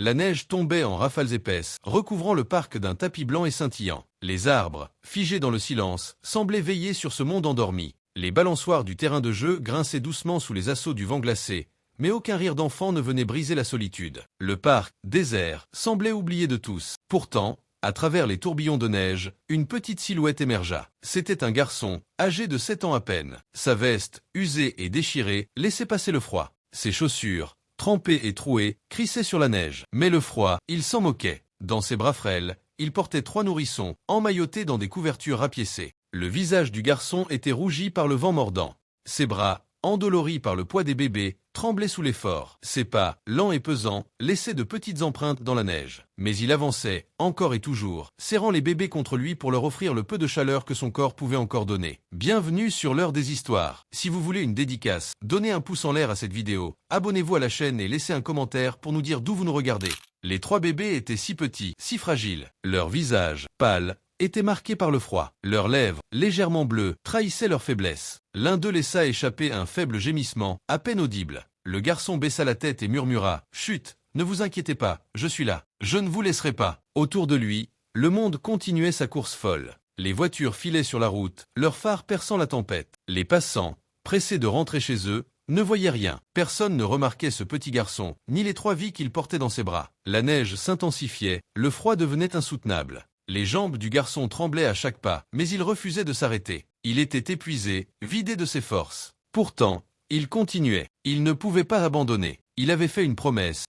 La neige tombait en rafales épaisses, recouvrant le parc d'un tapis blanc et scintillant. Les arbres, figés dans le silence, semblaient veiller sur ce monde endormi. Les balançoires du terrain de jeu grinçaient doucement sous les assauts du vent glacé, mais aucun rire d'enfant ne venait briser la solitude. Le parc, désert, semblait oublié de tous. Pourtant, à travers les tourbillons de neige, une petite silhouette émergea. C'était un garçon, âgé de 7 ans à peine. Sa veste, usée et déchirée, laissait passer le froid. Ses chaussures, trempées et trouées, crissaient sur la neige. Mais le froid, il s'en moquait. Dans ses bras frêles, il portait 3 nourrissons, emmaillotés dans des couvertures rapiécées. Le visage du garçon était rougi par le vent mordant. Ses bras, endoloris par le poids des bébés, tremblaient sous l'effort. Ses pas, lents et pesants, laissaient de petites empreintes dans la neige. Mais il avançait, encore et toujours, serrant les bébés contre lui pour leur offrir le peu de chaleur que son corps pouvait encore donner. Bienvenue sur l'heure des histoires. Si vous voulez une dédicace, donnez un pouce en l'air à cette vidéo, abonnez-vous à la chaîne et laissez un commentaire pour nous dire d'où vous nous regardez. Les 3 bébés étaient si petits, si fragiles. Leur visage, pâle, était marqué par le froid. Leurs lèvres, légèrement bleues, trahissaient leur faiblesse. L'un d'eux laissa échapper un faible gémissement, à peine audible. Le garçon baissa la tête et murmura « Chut, ne vous inquiétez pas, je suis là. Je ne vous laisserai pas. » Autour de lui, le monde continuait sa course folle. Les voitures filaient sur la route, leurs phares perçant la tempête. Les passants, pressés de rentrer chez eux, ne voyaient rien. Personne ne remarquait ce petit garçon, ni les 3 vies qu'il portait dans ses bras. La neige s'intensifiait, le froid devenait insoutenable. Les jambes du garçon tremblaient à chaque pas, mais il refusait de s'arrêter. Il était épuisé, vidé de ses forces. Pourtant, il continuait. Il ne pouvait pas abandonner. Il avait fait une promesse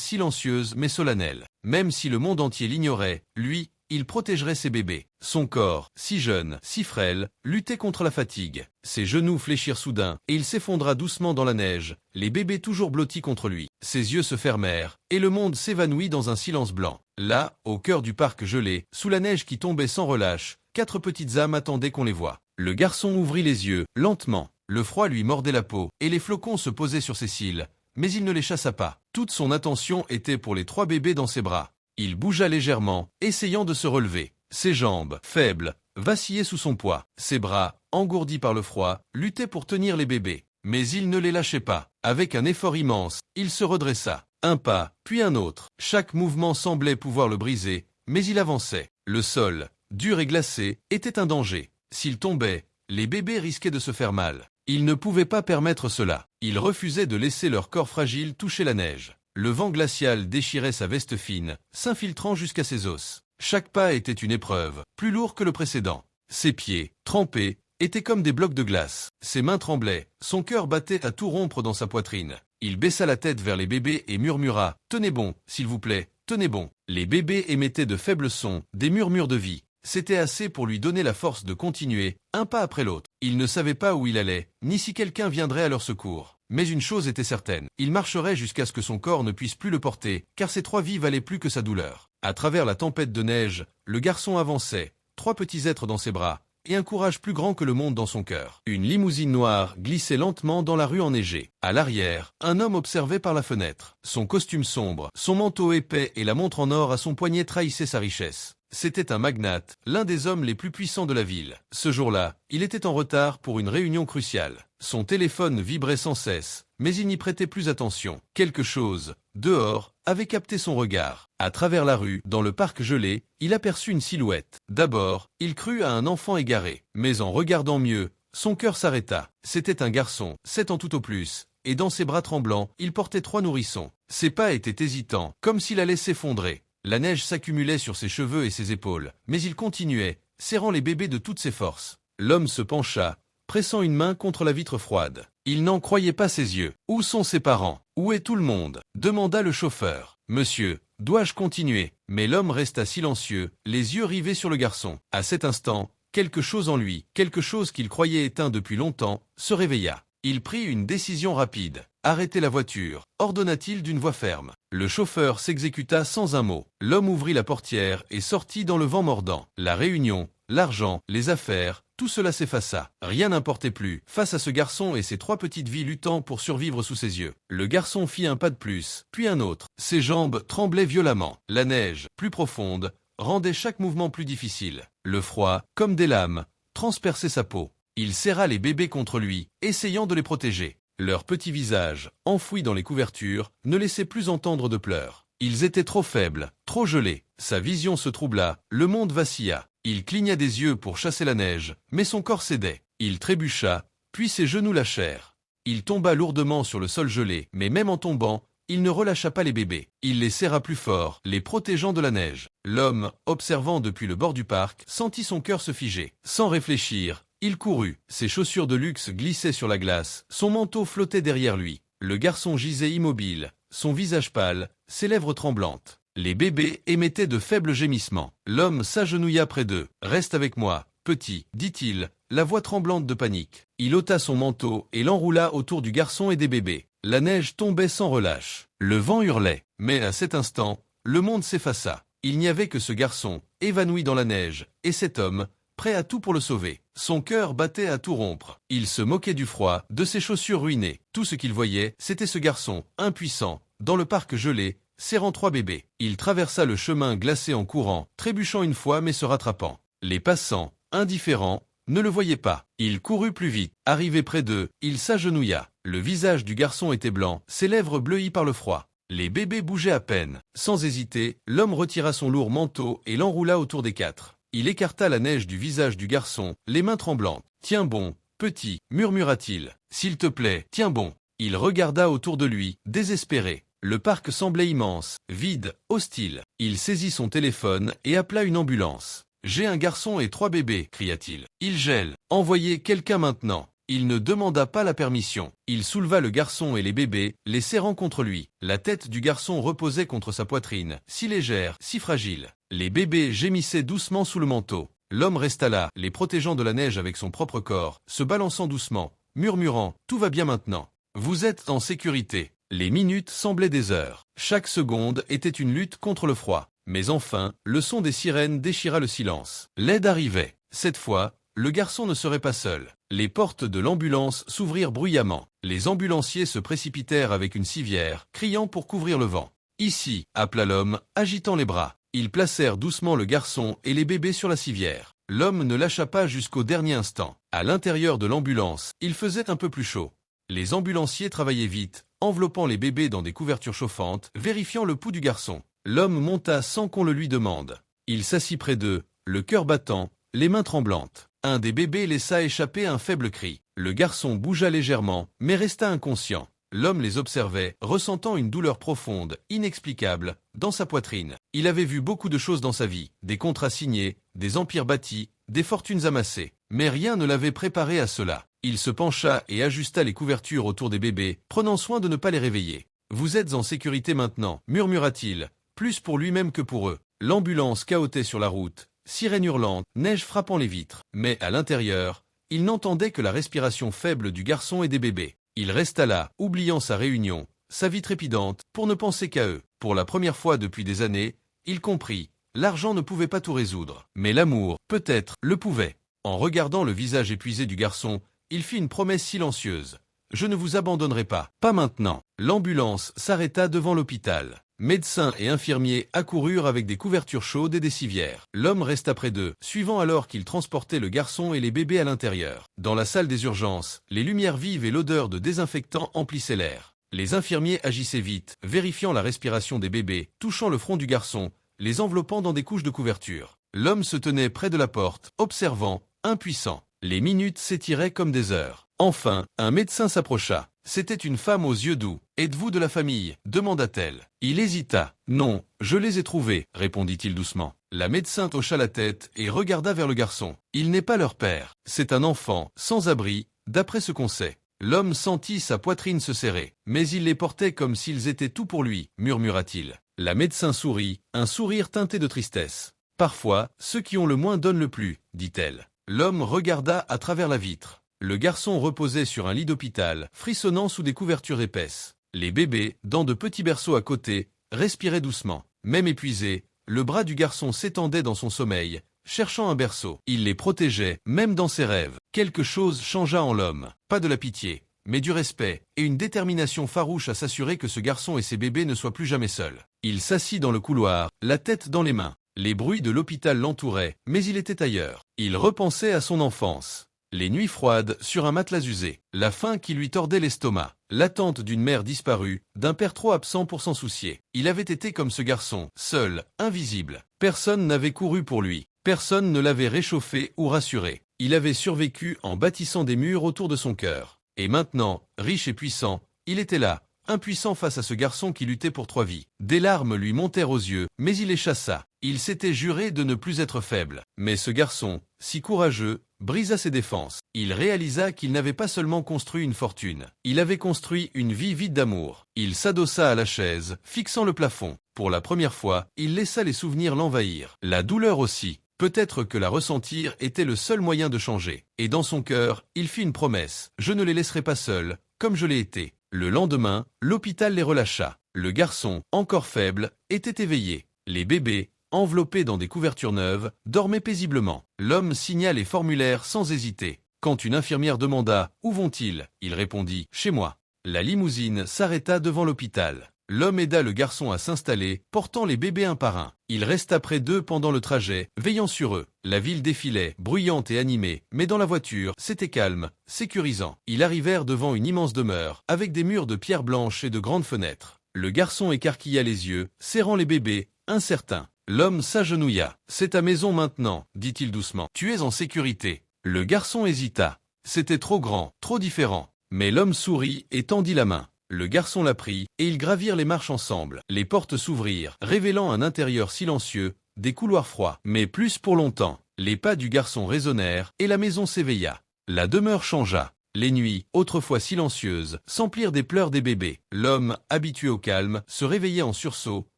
silencieuse mais solennelle. Même si le monde entier l'ignorait, lui, il protégerait ses bébés. Son corps, si jeune, si frêle, luttait contre la fatigue. Ses genoux fléchirent soudain, et il s'effondra doucement dans la neige, les bébés toujours blottis contre lui. Ses yeux se fermèrent, et le monde s'évanouit dans un silence blanc. Là, au cœur du parc gelé, sous la neige qui tombait sans relâche, 4 petites âmes attendaient qu'on les voie. Le garçon ouvrit les yeux, lentement. Le froid lui mordait la peau, et les flocons se posaient sur ses cils, mais il ne les chassa pas. Toute son attention était pour les 3 bébés dans ses bras. Il bougea légèrement, essayant de se relever. Ses jambes, faibles, vacillaient sous son poids. Ses bras, engourdis par le froid, luttaient pour tenir les bébés. Mais il ne les lâchait pas. Avec un effort immense, il se redressa. Un pas, puis un autre. Chaque mouvement semblait pouvoir le briser, mais il avançait. Le sol, dur et glacé, était un danger. S'il tombait, les bébés risquaient de se faire mal. Il ne pouvait pas permettre cela. Il refusait de laisser leur corps fragile toucher la neige. Le vent glacial déchirait sa veste fine, s'infiltrant jusqu'à ses os. Chaque pas était une épreuve, plus lourd que le précédent. Ses pieds, trempés, étaient comme des blocs de glace. Ses mains tremblaient, son cœur battait à tout rompre dans sa poitrine. Il baissa la tête vers les bébés et murmura « Tenez bon, s'il vous plaît, tenez bon ». Les bébés émettaient de faibles sons, des murmures de vie. C'était assez pour lui donner la force de continuer, un pas après l'autre. Il ne savait pas où il allait, ni si quelqu'un viendrait à leur secours. Mais une chose était certaine, il marcherait jusqu'à ce que son corps ne puisse plus le porter, car ces 3 vies valaient plus que sa douleur. À travers la tempête de neige, le garçon avançait, 3 petits êtres dans ses bras, et un courage plus grand que le monde dans son cœur. Une limousine noire glissait lentement dans la rue enneigée. À l'arrière, un homme observait par la fenêtre. Son costume sombre, son manteau épais et la montre en or à son poignet trahissaient sa richesse. C'était un magnate, l'un des hommes les plus puissants de la ville. Ce jour-là, il était en retard pour une réunion cruciale. Son téléphone vibrait sans cesse, mais il n'y prêtait plus attention. Quelque chose, dehors, avait capté son regard. À travers la rue, dans le parc gelé, il aperçut une silhouette. D'abord, il crut à un enfant égaré. Mais en regardant mieux, son cœur s'arrêta. C'était un garçon, 7 ans tout au plus, et dans ses bras tremblants, il portait 3 nourrissons. Ses pas étaient hésitants, comme s'il allait s'effondrer. La neige s'accumulait sur ses cheveux et ses épaules, mais il continuait, serrant les bébés de toutes ses forces. L'homme se pencha, pressant une main contre la vitre froide. Il n'en croyait pas ses yeux. « Où sont ses parents? Où est tout le monde ?» demanda le chauffeur. « Monsieur, dois-je continuer ?» Mais l'homme resta silencieux, les yeux rivés sur le garçon. À cet instant, quelque chose en lui, quelque chose qu'il croyait éteint depuis longtemps, se réveilla. Il prit une décision rapide. « Arrêtez la voiture », ordonna-t-il d'une voix ferme. Le chauffeur s'exécuta sans un mot. L'homme ouvrit la portière et sortit dans le vent mordant. La réunion, l'argent, les affaires, tout cela s'effaça. Rien n'importait plus, face à ce garçon et ses 3 petites vies luttant pour survivre sous ses yeux. Le garçon fit un pas de plus, puis un autre. Ses jambes tremblaient violemment. La neige, plus profonde, rendait chaque mouvement plus difficile. Le froid, comme des lames, transperçait sa peau. Il serra les bébés contre lui, essayant de les protéger. Leurs petits visages, enfouis dans les couvertures, ne laissaient plus entendre de pleurs. Ils étaient trop faibles, trop gelés. Sa vision se troubla, le monde vacilla. Il cligna des yeux pour chasser la neige, mais son corps cédait. Il trébucha, puis ses genoux lâchèrent. Il tomba lourdement sur le sol gelé, mais même en tombant, il ne relâcha pas les bébés. Il les serra plus fort, les protégeant de la neige. L'homme, observant depuis le bord du parc, sentit son cœur se figer. Sans réfléchir, il courut. Ses chaussures de luxe glissaient sur la glace, son manteau flottait derrière lui. Le garçon gisait immobile, son visage pâle, ses lèvres tremblantes. Les bébés émettaient de faibles gémissements. L'homme s'agenouilla près d'eux. « Reste avec moi, petit, dit-il, la voix tremblante de panique. Il ôta son manteau et l'enroula autour du garçon et des bébés. La neige tombait sans relâche. Le vent hurlait. Mais à cet instant, le monde s'effaça. Il n'y avait que ce garçon, évanoui dans la neige, et cet homme, prêt à tout pour le sauver. Son cœur battait à tout rompre. Il se moquait du froid, de ses chaussures ruinées. Tout ce qu'il voyait, c'était ce garçon, impuissant, dans le parc gelé, serrant 3 bébés. Il traversa le chemin glacé en courant, trébuchant une fois mais se rattrapant. Les passants, indifférents, ne le voyaient pas. Il courut plus vite. Arrivé près d'eux, il s'agenouilla. Le visage du garçon était blanc, ses lèvres bleuies par le froid. Les bébés bougeaient à peine. Sans hésiter, l'homme retira son lourd manteau et l'enroula autour des 4. Il écarta la neige du visage du garçon, les mains tremblantes. « Tiens bon, petit, murmura-t-il. S'il te plaît, tiens bon. » Il regarda autour de lui, désespéré. Le parc semblait immense, vide, hostile. Il saisit son téléphone et appela une ambulance. « J'ai un garçon et 3 bébés, cria-t-il. Il gèle. Envoyez quelqu'un maintenant. » Il ne demanda pas la permission. Il souleva le garçon et les bébés, les serrant contre lui. La tête du garçon reposait contre sa poitrine, si légère, si fragile. Les bébés gémissaient doucement sous le manteau. L'homme resta là, les protégeant de la neige avec son propre corps, se balançant doucement, murmurant « Tout va bien maintenant. Vous êtes en sécurité. » Les minutes semblaient des heures. Chaque seconde était une lutte contre le froid. Mais enfin, le son des sirènes déchira le silence. L'aide arrivait. Cette fois, le garçon ne serait pas seul. Les portes de l'ambulance s'ouvrirent bruyamment. Les ambulanciers se précipitèrent avec une civière, criant pour couvrir le vent. « Ici !» appela l'homme, agitant les bras. Ils placèrent doucement le garçon et les bébés sur la civière. L'homme ne lâcha pas jusqu'au dernier instant. À l'intérieur de l'ambulance, il faisait un peu plus chaud. Les ambulanciers travaillaient vite, enveloppant les bébés dans des couvertures chauffantes, vérifiant le pouls du garçon. L'homme monta sans qu'on le lui demande. Il s'assit près d'eux, le cœur battant, les mains tremblantes. Un des bébés laissa échapper un faible cri. Le garçon bougea légèrement, mais resta inconscient. L'homme les observait, ressentant une douleur profonde, inexplicable, dans sa poitrine. Il avait vu beaucoup de choses dans sa vie, des contrats signés, des empires bâtis, des fortunes amassées. Mais rien ne l'avait préparé à cela. Il se pencha et ajusta les couvertures autour des bébés, prenant soin de ne pas les réveiller. « Vous êtes en sécurité maintenant » murmura-t-il, plus pour lui-même que pour eux. L'ambulance cahotait sur la route, sirène hurlante, neige frappant les vitres. Mais à l'intérieur, il n'entendait que la respiration faible du garçon et des bébés. Il resta là, oubliant sa réunion, sa vie trépidante, pour ne penser qu'à eux. Pour la première fois depuis des années, il comprit. L'argent ne pouvait pas tout résoudre. Mais l'amour, peut-être, le pouvait. En regardant le visage épuisé du garçon, il fit une promesse silencieuse. « Je ne vous abandonnerai pas. Pas maintenant. » L'ambulance s'arrêta devant l'hôpital. Médecins et infirmiers accoururent avec des couvertures chaudes et des civières. L'homme resta près d'eux, suivant alors qu'ils transportaient le garçon et les bébés à l'intérieur. Dans la salle des urgences, les lumières vives et l'odeur de désinfectant emplissaient l'air. Les infirmiers agissaient vite, vérifiant la respiration des bébés, touchant le front du garçon, les enveloppant dans des couches de couverture. L'homme se tenait près de la porte, observant, impuissant. Les minutes s'étiraient comme des heures. Enfin, un médecin s'approcha. C'était une femme aux yeux doux. « Êtes-vous de la famille ?» demanda-t-elle. Il hésita. « Non, je les ai trouvés » répondit-il doucement. La médecin hocha la tête et regarda vers le garçon. « Il n'est pas leur père. C'est un enfant, sans abri, d'après ce qu'on sait. » L'homme sentit sa poitrine se serrer. « Mais il les portait comme s'ils étaient tout pour lui » murmura-t-il. La médecin sourit, un sourire teinté de tristesse. « Parfois, ceux qui ont le moins donnent le plus » dit-elle. L'homme regarda à travers la vitre. Le garçon reposait sur un lit d'hôpital, frissonnant sous des couvertures épaisses. Les bébés, dans de petits berceaux à côté, respiraient doucement. Même épuisés, le bras du garçon s'étendait dans son sommeil, cherchant un berceau. Il les protégeait, même dans ses rêves. Quelque chose changea en l'homme. Pas de la pitié, mais du respect, et une détermination farouche à s'assurer que ce garçon et ses bébés ne soient plus jamais seuls. Il s'assit dans le couloir, la tête dans les mains. Les bruits de l'hôpital l'entouraient, mais il était ailleurs. Il repensait à son enfance. Les nuits froides sur un matelas usé, la faim qui lui tordait l'estomac, l'attente d'une mère disparue, d'un père trop absent pour s'en soucier. Il avait été comme ce garçon, seul, invisible. Personne n'avait couru pour lui, personne ne l'avait réchauffé ou rassuré. Il avait survécu en bâtissant des murs autour de son cœur. Et maintenant, riche et puissant, il était là, impuissant face à ce garçon qui luttait pour 3 vies. Des larmes lui montèrent aux yeux, mais il les chassa. Il s'était juré de ne plus être faible. Mais ce garçon, si courageux, brisa ses défenses. Il réalisa qu'il n'avait pas seulement construit une fortune, il avait construit une vie vide d'amour. Il s'adossa à la chaise, fixant le plafond. Pour la première fois, il laissa les souvenirs l'envahir. La douleur aussi. Peut-être que la ressentir était le seul moyen de changer. Et dans son cœur, il fit une promesse. Je ne les laisserai pas seuls, comme je l'ai été. Le lendemain, l'hôpital les relâcha. Le garçon, encore faible, était éveillé. Les bébés, enveloppés dans des couvertures neuves, dormaient paisiblement. L'homme signa les formulaires sans hésiter. Quand une infirmière demanda « Où vont-ils » il répondit « Chez moi ». La limousine s'arrêta devant l'hôpital. L'homme aida le garçon à s'installer, portant les bébés un par un. Il resta près d'eux pendant le trajet, veillant sur eux. La ville défilait, bruyante et animée, mais dans la voiture, c'était calme, sécurisant. Ils arrivèrent devant une immense demeure, avec des murs de pierre blanche et de grandes fenêtres. Le garçon écarquilla les yeux, serrant les bébés, incertain. L'homme s'agenouilla. « C'est ta maison maintenant, dit-il doucement. Tu es en sécurité. » Le garçon hésita. C'était trop grand, trop différent. Mais l'homme sourit et tendit la main. Le garçon la prit, et ils gravirent les marches ensemble. Les portes s'ouvrirent, révélant un intérieur silencieux, des couloirs froids, mais plus pour longtemps. Les pas du garçon résonnèrent, et la maison s'éveilla. La demeure changea. Les nuits, autrefois silencieuses, s'emplirent des pleurs des bébés. L'homme, habitué au calme, se réveillait en sursaut,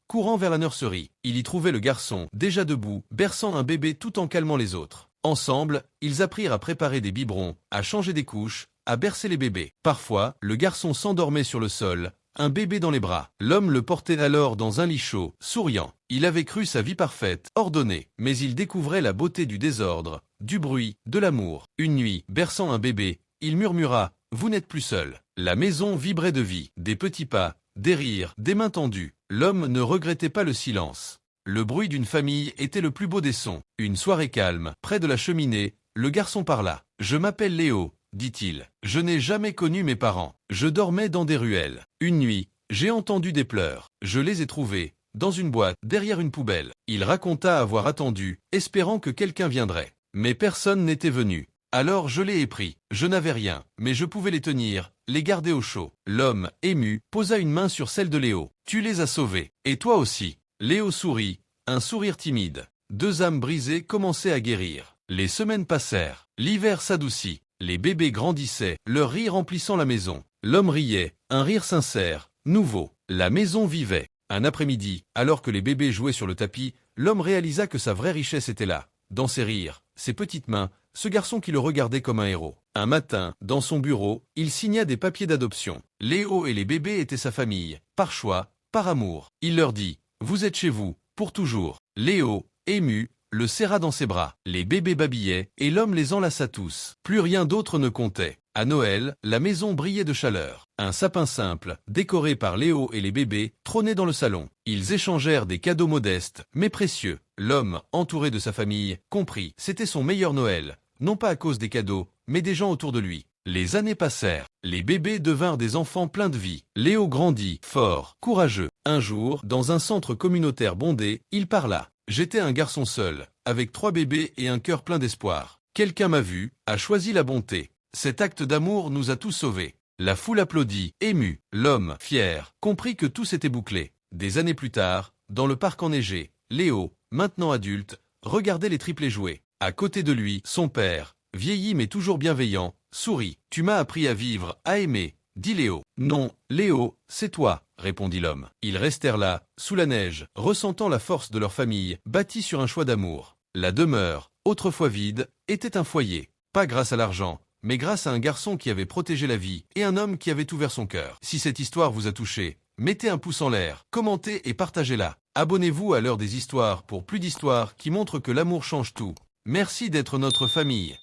courant vers la nurserie. Il y trouvait le garçon, déjà debout, berçant un bébé tout en calmant les autres. Ensemble, ils apprirent à préparer des biberons, à changer des couches, à bercer les bébés. Parfois, le garçon s'endormait sur le sol, un bébé dans les bras. L'homme le portait alors dans un lit chaud, souriant. Il avait cru sa vie parfaite, ordonnée, mais il découvrait la beauté du désordre, du bruit, de l'amour. Une nuit, berçant un bébé, il murmura « Vous n'êtes plus seul ». La maison vibrait de vie, des petits pas, des rires, des mains tendues. L'homme ne regrettait pas le silence. Le bruit d'une famille était le plus beau des sons. Une soirée calme, près de la cheminée, le garçon parla. « Je m'appelle Léo », dit-il. « Je n'ai jamais connu mes parents. Je dormais dans des ruelles. Une nuit, j'ai entendu des pleurs. Je les ai trouvés, dans une boîte, derrière une poubelle. » Il raconta avoir attendu, espérant que quelqu'un viendrait. Mais personne n'était venu. Alors je les ai pris. Je n'avais rien, mais je pouvais les tenir, les garder au chaud. L'homme, ému, posa une main sur celle de Léo. « Tu les as sauvés. Et toi aussi. » Léo sourit, un sourire timide. 2 âmes brisées commençaient à guérir. Les semaines passèrent. L'hiver s'adoucit. Les bébés grandissaient, leur rire remplissant la maison. L'homme riait, un rire sincère, nouveau. La maison vivait. Un après-midi, alors que les bébés jouaient sur le tapis, l'homme réalisa que sa vraie richesse était là, dans ses rires, ses petites mains, ce garçon qui le regardait comme un héros. Un matin, dans son bureau, il signa des papiers d'adoption. Léo et les bébés étaient sa famille, par choix, par amour. Il leur dit « Vous êtes chez vous, pour toujours ». Léo, ému, le serra dans ses bras. Les bébés babillaient, et l'homme les enlaça tous. Plus rien d'autre ne comptait. À Noël, la maison brillait de chaleur. Un sapin simple, décoré par Léo et les bébés, trônait dans le salon. Ils échangèrent des cadeaux modestes, mais précieux. L'homme, entouré de sa famille, comprit. C'était son meilleur Noël. Non pas à cause des cadeaux, mais des gens autour de lui. Les années passèrent. Les bébés devinrent des enfants pleins de vie. Léo grandit, fort, courageux. Un jour, dans un centre communautaire bondé, il parla. « J'étais un garçon seul, avec 3 bébés et un cœur plein d'espoir. Quelqu'un m'a vu, a choisi la bonté. Cet acte d'amour nous a tous sauvés. » La foule applaudit, ému. L'homme, fier, comprit que tout s'était bouclé. Des années plus tard, dans le parc enneigé, Léo, maintenant adulte, regardait les triplés jouer. À côté de lui, son père, vieilli mais toujours bienveillant, sourit. « Tu m'as appris à vivre, à aimer », dit Léo. « Non, Léo, c'est toi », répondit l'homme. Ils restèrent là, sous la neige, ressentant la force de leur famille, bâtie sur un choix d'amour. La demeure, autrefois vide, était un foyer, pas grâce à l'argent, mais grâce à un garçon qui avait protégé la vie et un homme qui avait ouvert son cœur. Si cette histoire vous a touché, mettez un pouce en l'air, commentez et partagez-la. Abonnez-vous à l'heure des histoires pour plus d'histoires qui montrent que l'amour change tout. Merci d'être notre famille.